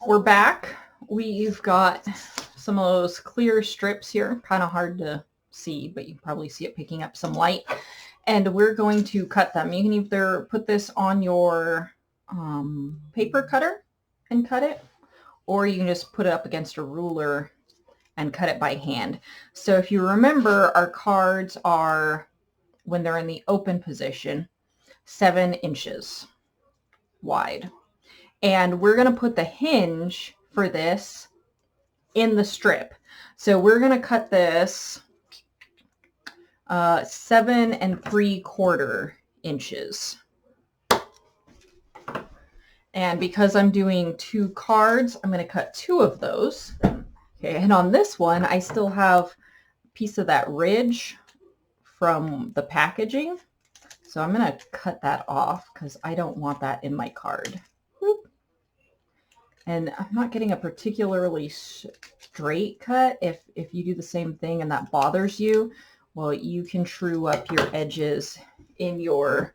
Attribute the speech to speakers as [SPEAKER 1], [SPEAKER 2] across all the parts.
[SPEAKER 1] We're back. We've got some of those clear strips here, kind of hard to see, but you can probably see it picking up some light. And we're going to cut them. You can either put this on your paper cutter and cut it, or you can just put it up against a ruler and cut it by hand. So if you remember, our cards are, when they're in the open position, 7 inches wide. And we're going to put the hinge for this in the strip. So we're going to cut this 7 3/4 inches. And because I'm doing 2 cards, I'm going to cut 2 of those. Okay, and on this one, I still have a piece of that ridge from the packaging. So I'm going to cut that off because I don't want that in my card. And I'm not getting a particularly straight cut. If you do the same thing and that bothers you, well, you can true up your edges in your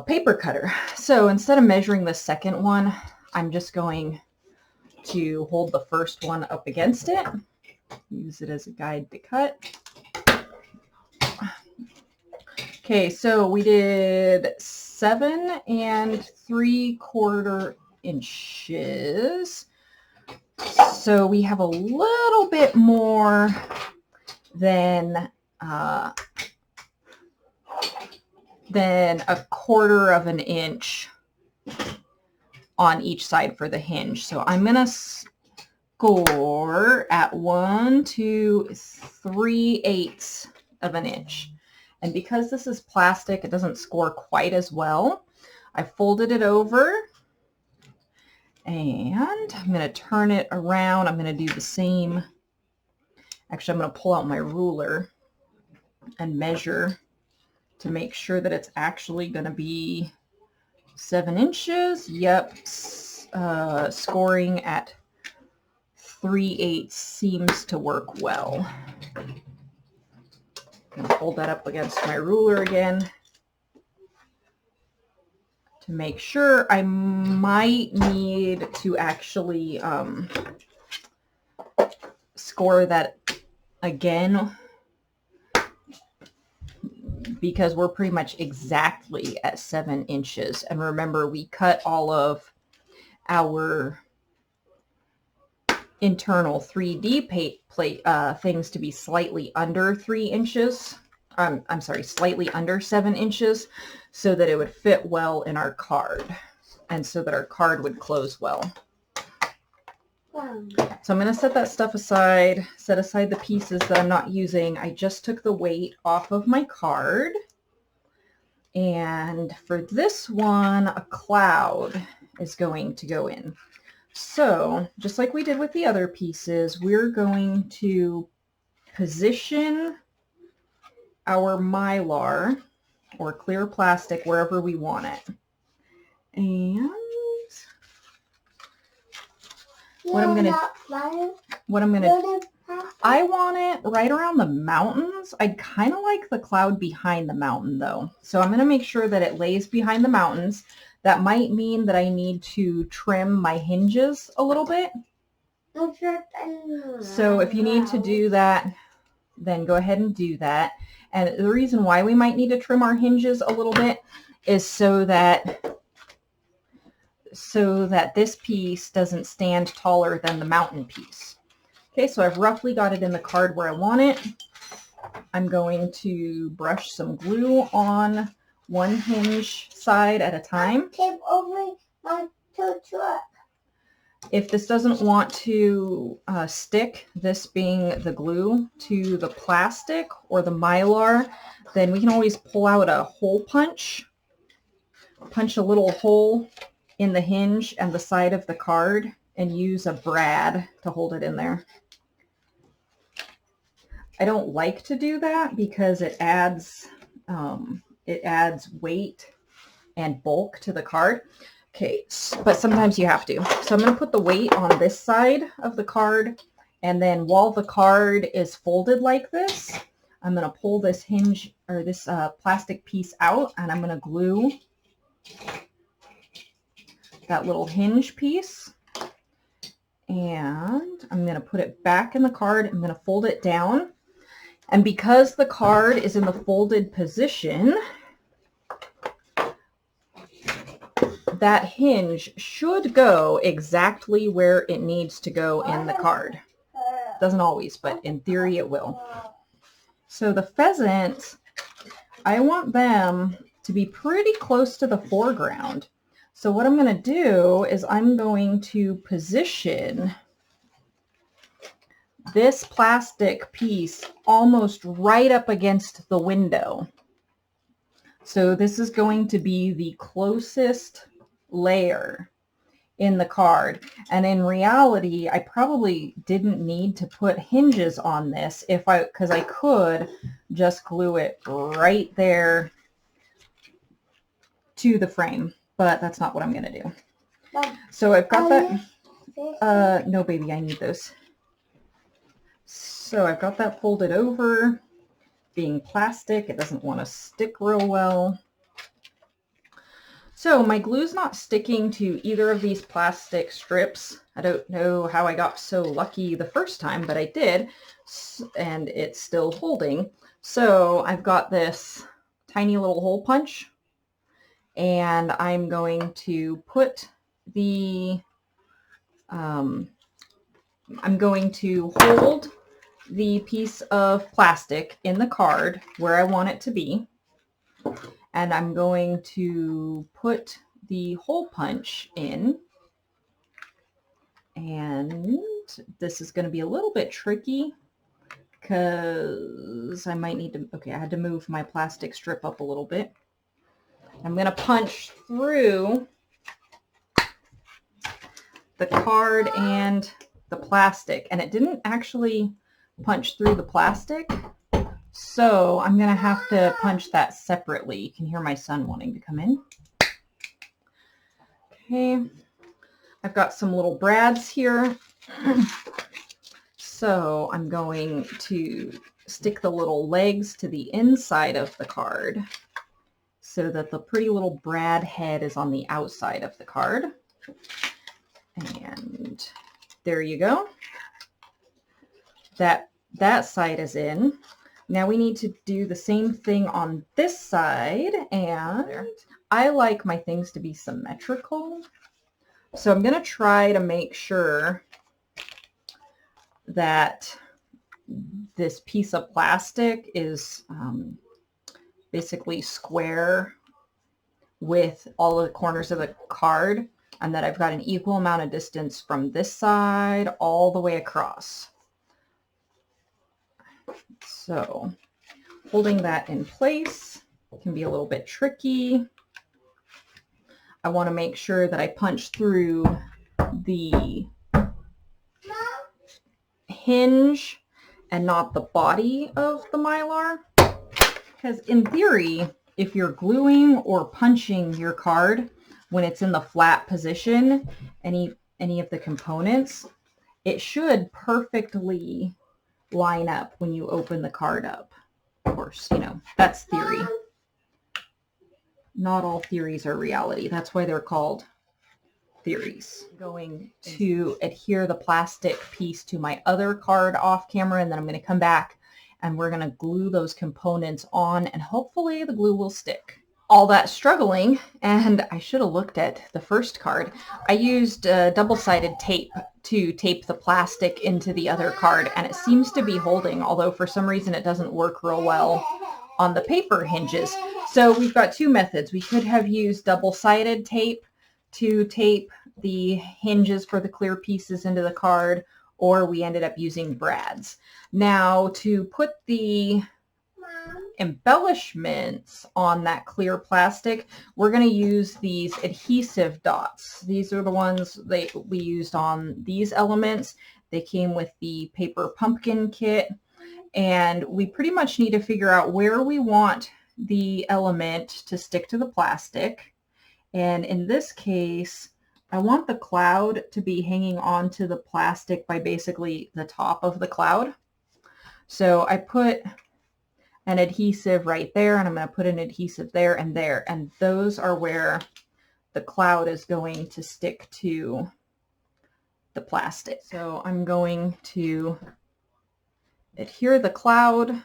[SPEAKER 1] paper cutter. So instead of measuring the second one, I'm just going to hold the first one up against it. Use it as a guide to cut. Okay, so we did 7 3/4 inches. So we have a little bit more than a 1/4 of an inch on each side for the hinge. So I'm going to score at 1 2 3/8 of an inch. And because this is plastic, it doesn't score quite as well. I folded it over and I'm going to turn it around. I'm going to do the same. Actually, I'm going to pull out my ruler and measure to make sure that it's actually going to be 7 inches. Yep. Scoring at 3/8 seems to work well. I'm going to hold that up against my ruler again to make sure. I might need to actually score that again, because we're pretty much exactly at 7 inches. And remember, we cut all of our internal 3D plate things to be slightly under 3 inches. I'm sorry, slightly under 7 inches, so that it would fit well in our card and so that our card would close well. So I'm going to set that stuff aside, set aside the pieces that I'm not using. I just took the weight off of my card. And for this one, a cloud is going to go in. So just like we did with the other pieces, we're going to position our Mylar or clear plastic wherever we want it. And I want it right around the mountains. I'd kind of like the cloud behind the mountain though. So I'm going to make sure that it lays behind the mountains. That might mean that I need to trim my hinges a little bit. So if you need to do that, then go ahead and do that. And the reason why we might need to trim our hinges a little bit is so that this piece doesn't stand taller than the mountain piece. Okay, so I've roughly got it in the card where I want it. I'm going to brush some glue on one hinge side at a time.
[SPEAKER 2] Tape over my truck.
[SPEAKER 1] If this doesn't want to stick, this being the glue, to the plastic or the Mylar, then we can always pull out a hole punch. Punch a little hole in the hinge and the side of the card and use a brad to hold it in there. I don't like to do that because it adds weight and bulk to the card. Okay, but sometimes you have to. So I'm going to put the weight on this side of the card, and then while the card is folded like this, I'm going to pull this hinge or this plastic piece out, and I'm going to glue that little hinge piece, and I'm going to put it back in the card. I'm going to fold it down, and because the card is in the folded position, that hinge should go exactly where it needs to go in the card. Doesn't always, but in theory it will. So the pheasants, I want them to be pretty close to the foreground. So what I'm going to do is I'm going to position this plastic piece almost right up against the window. So this is going to be the closest layer in the card. And in reality, I probably didn't need to put hinges on this because I could just glue it right there to the frame, but that's not what I'm going to do. So I've got that. No, baby, I need those. So I've got that folded over. Being plastic, it doesn't want to stick real well. So my glue's not sticking to either of these plastic strips. I don't know how I got so lucky the first time, but I did, and it's still holding. So I've got this tiny little hole punch, and I'm going to put the, I'm going to hold the piece of plastic in the card where I want it to be. And I'm going to put the hole punch in. And this is going to be a little bit tricky because I might need to, okay, I had to move my plastic strip up a little bit. I'm going to punch through the card and the plastic, and it didn't actually punch through the plastic. So I'm going to have to punch that separately. You can hear my son wanting to come in. Okay. I've got some little brads here. So I'm going to stick the little legs to the inside of the card so that the pretty little brad head is on the outside of the card. And there you go. That side is in. Now we need to do the same thing on this side, and I like my things to be symmetrical. So I'm going to try to make sure that this piece of plastic is basically square with all of the corners of the card, and that I've got an equal amount of distance from this side all the way across. So holding that in place can be a little bit tricky. I want to make sure that I punch through the hinge and not the body of the Mylar. Because in theory, if you're gluing or punching your card when it's in the flat position, any of the components, it should perfectly line up when you open the card up. Of course, you know, that's theory. Not all theories are reality. That's why they're called theories. I'm going to adhere the plastic piece to my other card off camera, and then I'm going to come back and we're going to glue those components on, and hopefully the glue will stick. All that struggling, and I should have looked at the first card. I used double-sided tape to tape the plastic into the other card, and it seems to be holding, although for some reason it doesn't work real well on the paper hinges. So we've got two methods. We could have used double-sided tape to tape the hinges for the clear pieces into the card, or we ended up using brads. Now to put the embellishments on that clear plastic, we're going to use these adhesive dots. These are the ones we used on these elements. They came with the paper pumpkin kit, and we pretty much need to figure out where we want the element to stick to the plastic. And in this case, I want the cloud to be hanging onto the plastic by basically the top of the cloud. So I put an adhesive right there, and I'm going to put an adhesive there, and those are where the cloud is going to stick to the plastic. So I'm going to adhere the cloud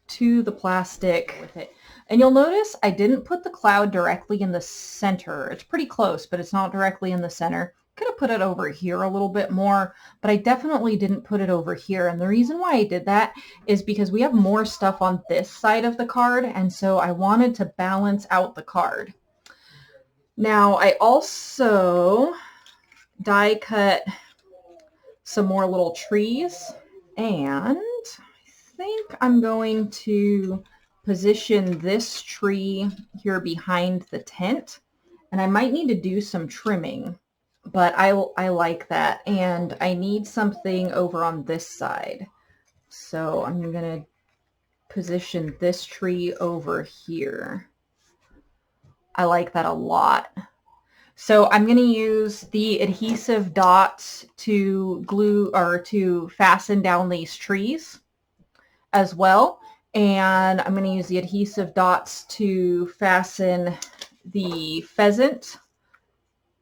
[SPEAKER 1] to the plastic with it. And you'll notice I didn't put the cloud directly in the center. It's pretty close, but it's not directly in the center. Could have put it over here a little bit more, but I definitely didn't put it over here. And the reason why I did that is because we have more stuff on this side of the card, and so I wanted to balance out the card. Now I also die cut some more little trees, and I think I'm going to position this tree here behind the tent, and I might need to do some trimming, but I like that, and I need something over on this side. So I'm going to position this tree over here. I like that a lot. So I'm going to use the adhesive dots to glue or to fasten down these trees as well. And I'm going to use the adhesive dots to fasten the pheasant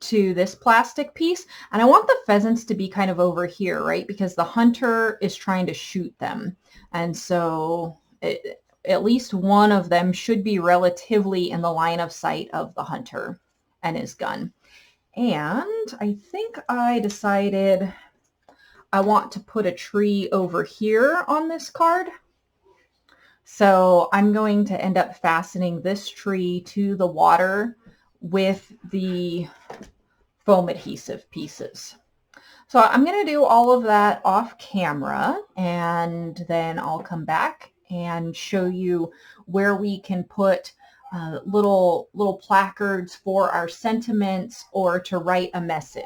[SPEAKER 1] to this plastic piece. And I want the pheasants to be kind of over here, right? Because the hunter is trying to shoot them. And so at least one of them should be relatively in the line of sight of the hunter and his gun. And I think I decided I want to put a tree over here on this card. So I'm going to end up fastening this tree to the water with the foam adhesive pieces. So I'm going to do all of that off camera, and then I'll come back and show you where we can put little placards for our sentiments or to write a message.